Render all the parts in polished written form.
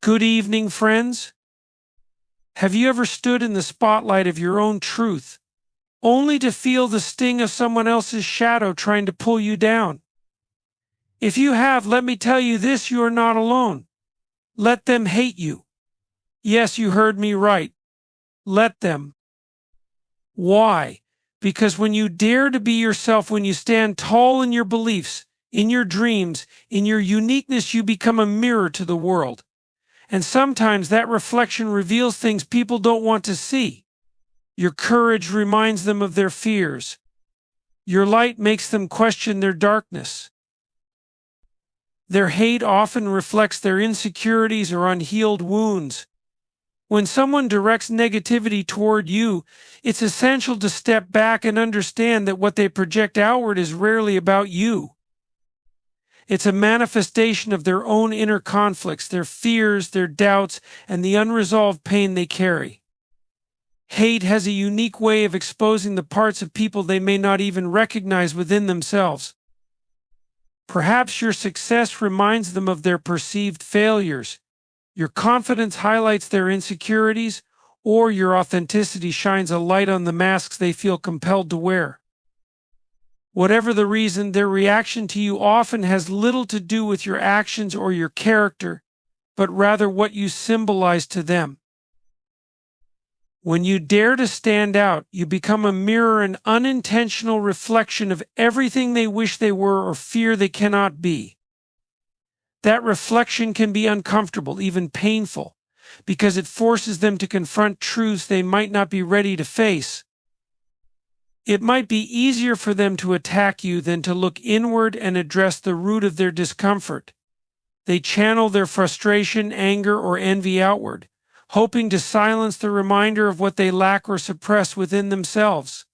Good evening, friends. Have you ever stood in the spotlight of your own truth, only to feel the sting of someone else's shadow trying to pull you down? If you have, let me tell you this: you are not alone. Let them hate you. Yes, you heard me right. Let them. Why? Because when you dare to be yourself, when you stand tall in your beliefs, in your dreams, in your uniqueness, you become a mirror to the world. And sometimes that reflection reveals things people don't want to see. Your courage reminds them of their fears. Your light makes them question their darkness. Their hate often reflects their insecurities or unhealed wounds. When someone directs negativity toward you, it's essential to step back and understand that what they project outward is rarely about you. It's a manifestation of their own inner conflicts, their fears, their doubts, and the unresolved pain they carry. Hate has a unique way of exposing the parts of people they may not even recognize within themselves. Perhaps your success reminds them of their perceived failures, your confidence highlights their insecurities, or your authenticity shines a light on the masks they feel compelled to wear. Whatever the reason, their reaction to you often has little to do with your actions or your character, but rather what you symbolize to them. When you dare to stand out, you become a mirror, an unintentional reflection of everything they wish they were or fear they cannot be. That reflection can be uncomfortable, even painful, because it forces them to confront truths they might not be ready to face. It might be easier for them to attack you than to look inward and address the root of their discomfort. They channel their frustration, anger, or envy outward, hoping to silence the reminder of what they lack or suppress within themselves.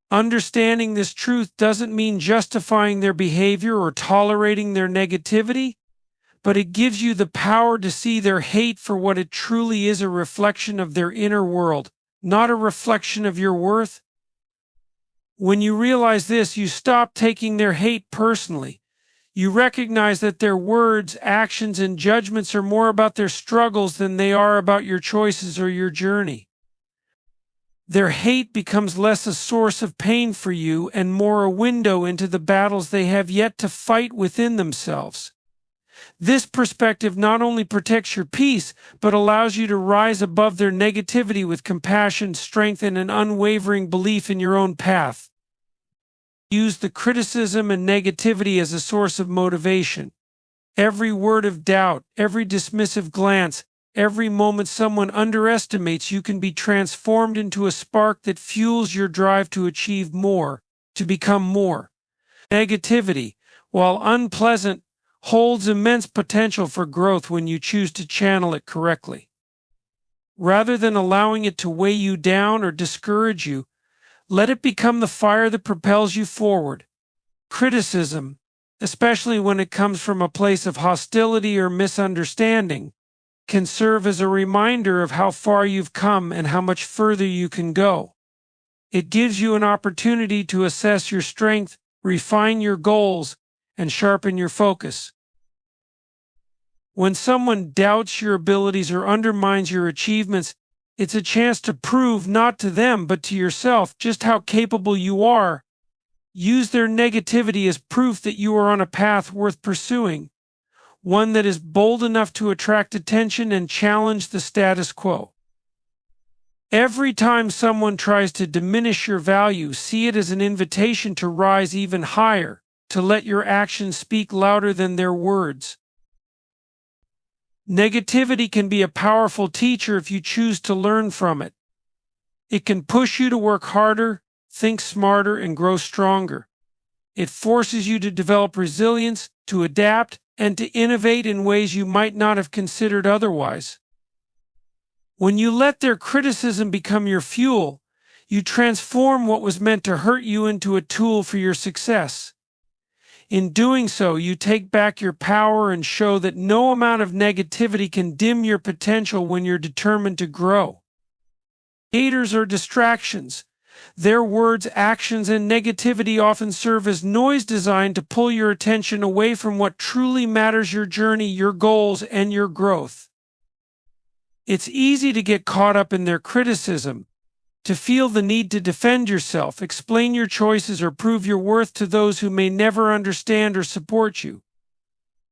Understanding this truth doesn't mean justifying their behavior or tolerating their negativity, but it gives you the power to see their hate for what it truly is: a reflection of their inner world, not a reflection of your worth. When you realize this, you stop taking their hate personally. You recognize that their words, actions, and judgments are more about their struggles than they are about your choices or your journey. Their hate becomes less a source of pain for you and more a window into the battles they have yet to fight within themselves. This perspective not only protects your peace, but allows you to rise above their negativity with compassion, strength, and an unwavering belief in your own path. Use the criticism and negativity as a source of motivation. Every word of doubt, every dismissive glance, every moment someone underestimates you can be transformed into a spark that fuels your drive to achieve more, to become more. Negativity, while unpleasant, holds immense potential for growth when you choose to channel it correctly. Rather than allowing it to weigh you down or discourage you, let it become the fire that propels you forward. Criticism, especially when it comes from a place of hostility or misunderstanding, can serve as a reminder of how far you've come and how much further you can go. It gives you an opportunity to assess your strength, refine your goals, and sharpen your focus. When someone doubts your abilities or undermines your achievements, it's a chance to prove, not to them but to yourself, just how capable you are. Use their negativity as proof that you are on a path worth pursuing, one that is bold enough to attract attention and challenge the status quo. Every time someone tries to diminish your value, see it as an invitation to rise even higher, to let your actions speak louder than their words. Negativity can be a powerful teacher if you choose to learn from it. It can push you to work harder, think smarter, and grow stronger. It forces you to develop resilience, to adapt, and to innovate in ways you might not have considered otherwise. When you let their criticism become your fuel, you transform what was meant to hurt you into a tool for your success. In doing so, you take back your power and show that no amount of negativity can dim your potential when you're determined to grow. Haters are distractions, Their words, actions, and negativity often serve as noise designed to pull your attention away from what truly matters: your journey, your goals, and your growth. It's easy to get caught up in their criticism, to feel the need to defend yourself, explain your choices, or prove your worth to those who may never understand or support you.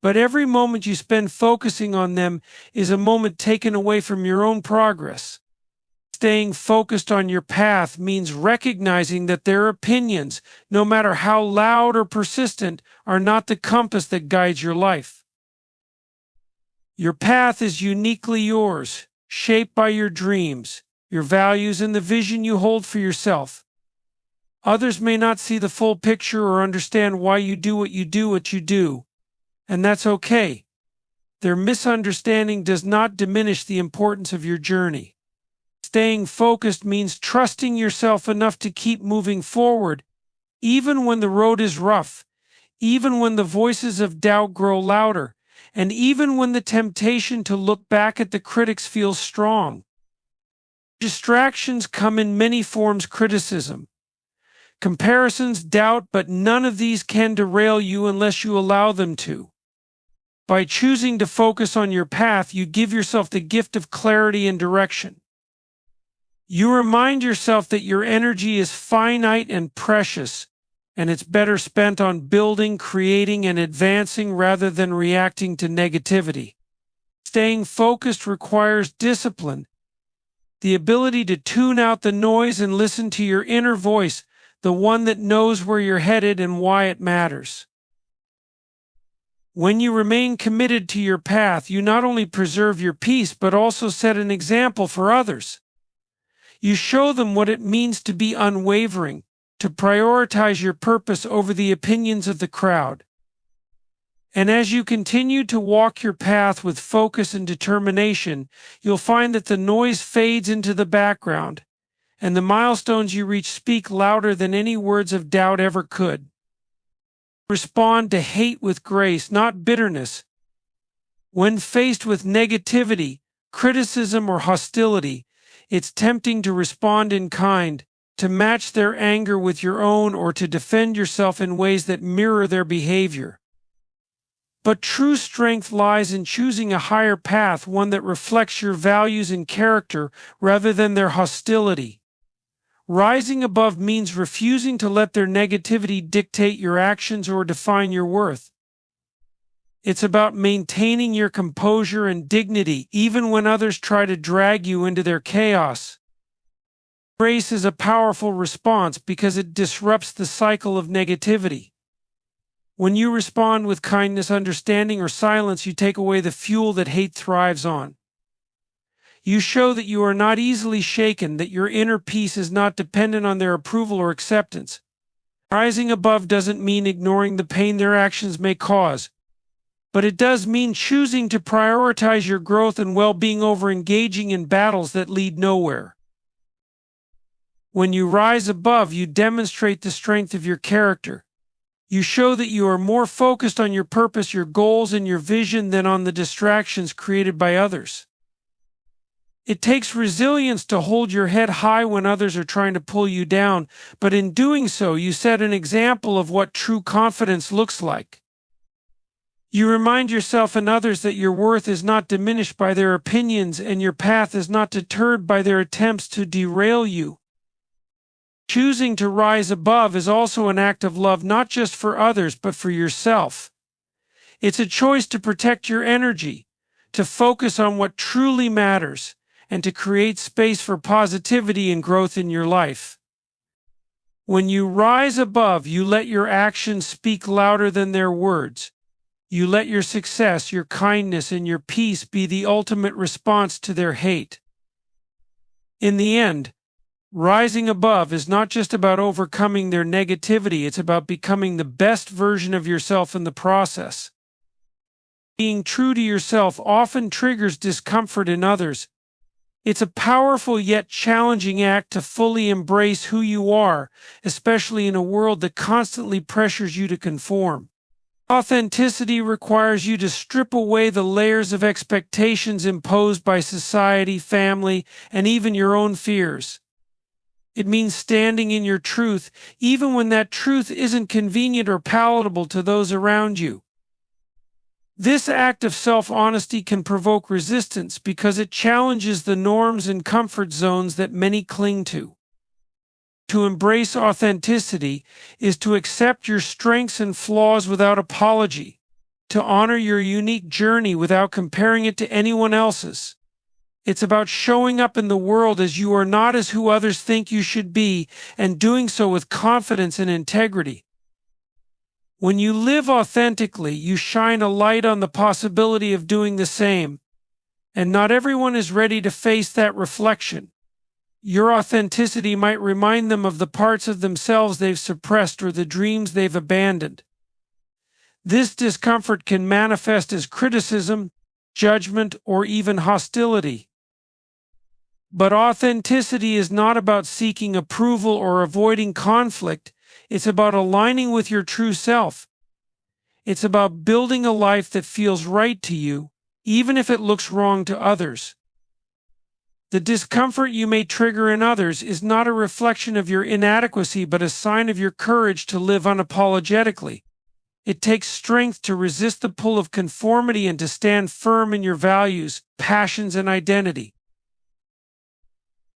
But every moment you spend focusing on them is a moment taken away from your own progress. Staying focused on your path means recognizing that their opinions, no matter how loud or persistent, are not the compass that guides your life. Your path is uniquely yours, shaped by your dreams, your values, and the vision you hold for yourself. Others may not see the full picture or understand why you do what you do, and that's okay. Their misunderstanding does not diminish the importance of your journey. Staying focused means trusting yourself enough to keep moving forward, even when the road is rough, even when the voices of doubt grow louder, and even when the temptation to look back at the critics feels strong. Distractions come in many forms: criticism, comparisons, doubt, but none of these can derail you unless you allow them to. By choosing to focus on your path, you give yourself the gift of clarity and direction. You remind yourself that your energy is finite and precious, and it's better spent on building, creating, and advancing rather than reacting to negativity. Staying focused requires discipline, the ability to tune out the noise and listen to your inner voice, the one that knows where you're headed and why it matters. When you remain committed to your path, you not only preserve your peace but also set an example for others. You show them what it means to be unwavering, to prioritize your purpose over the opinions of the crowd. And as you continue to walk your path with focus and determination, you'll find that the noise fades into the background, and the milestones you reach speak louder than any words of doubt ever could. Respond to hate with grace, not bitterness. When faced with negativity, criticism, or hostility, it's tempting to respond in kind, to match their anger with your own, or to defend yourself in ways that mirror their behavior. But true strength lies in choosing a higher path, one that reflects your values and character rather than their hostility. Rising above means refusing to let their negativity dictate your actions or define your worth. It's about maintaining your composure and dignity even when others try to drag you into their chaos. Grace is a powerful response because it disrupts the cycle of negativity. When you respond with kindness, understanding, or silence, you take away the fuel that hate thrives on. You show that you are not easily shaken, that your inner peace is not dependent on their approval or acceptance. Rising above doesn't mean ignoring the pain their actions may cause, but it does mean choosing to prioritize your growth and well-being over engaging in battles that lead nowhere. When you rise above, you demonstrate the strength of your character. You show that you are more focused on your purpose, your goals, and your vision than on the distractions created by others. It takes resilience to hold your head high when others are trying to pull you down, but in doing so, you set an example of what true confidence looks like. You remind yourself and others that your worth is not diminished by their opinions and your path is not deterred by their attempts to derail you. Choosing to rise above is also an act of love, not just for others, but for yourself. It's a choice to protect your energy, to focus on what truly matters, and to create space for positivity and growth in your life. When you rise above, you let your actions speak louder than their words. You let your success, your kindness, and your peace be the ultimate response to their hate. In the end, rising above is not just about overcoming their negativity, it's about becoming the best version of yourself in the process. Being true to yourself often triggers discomfort in others. It's a powerful yet challenging act to fully embrace who you are, especially in a world that constantly pressures you to conform. Authenticity requires you to strip away the layers of expectations imposed by society, family, and even your own fears. It means standing in your truth, even when that truth isn't convenient or palatable to those around you. This act of self-honesty can provoke resistance because it challenges the norms and comfort zones that many cling to. To embrace authenticity is to accept your strengths and flaws without apology, to honor your unique journey without comparing it to anyone else's. It's about showing up in the world as you are, not as who others think you should be, and doing so with confidence and integrity. When you live authentically, you shine a light on the possibility of doing the same, and not everyone is ready to face that reflection. Your authenticity might remind them of the parts of themselves they've suppressed or the dreams they've abandoned. This discomfort can manifest as criticism, judgment, or even hostility. But authenticity is not about seeking approval or avoiding conflict. It's about aligning with your true self. It's about building a life that feels right to you, even if it looks wrong to others. The discomfort you may trigger in others is not a reflection of your inadequacy, but a sign of your courage to live unapologetically. It takes strength to resist the pull of conformity and to stand firm in your values, passions, and identity.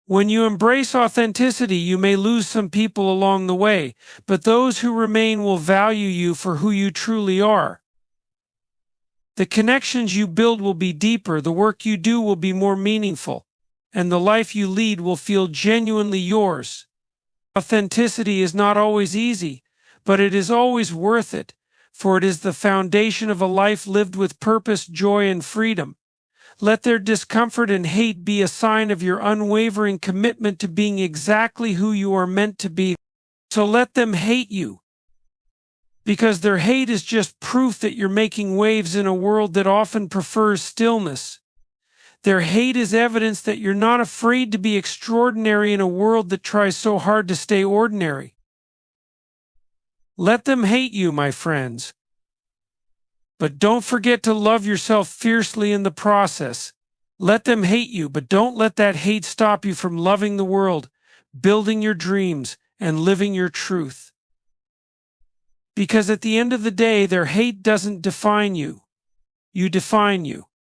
When you embrace authenticity, you may lose some people along the way, but those who remain will value you for who you truly are. The connections you build will be deeper, the work you do will be more meaningful, and the life you lead will feel genuinely yours. Authenticity is not always easy, but it is always worth it, for it is the foundation of a life lived with purpose, joy, and freedom. Let their discomfort and hate be a sign of your unwavering commitment to being exactly who you are meant to be. So let them hate you, because their hate is just proof that you're making waves in a world that often prefers stillness. Their hate is evidence that you're not afraid to be extraordinary in a world that tries so hard to stay ordinary. Let them hate you, my friends. But don't forget to love yourself fiercely in the process. Let them hate you, but don't let that hate stop you from loving the world, building your dreams, and living your truth. Because at the end of the day, their hate doesn't define you. You define you.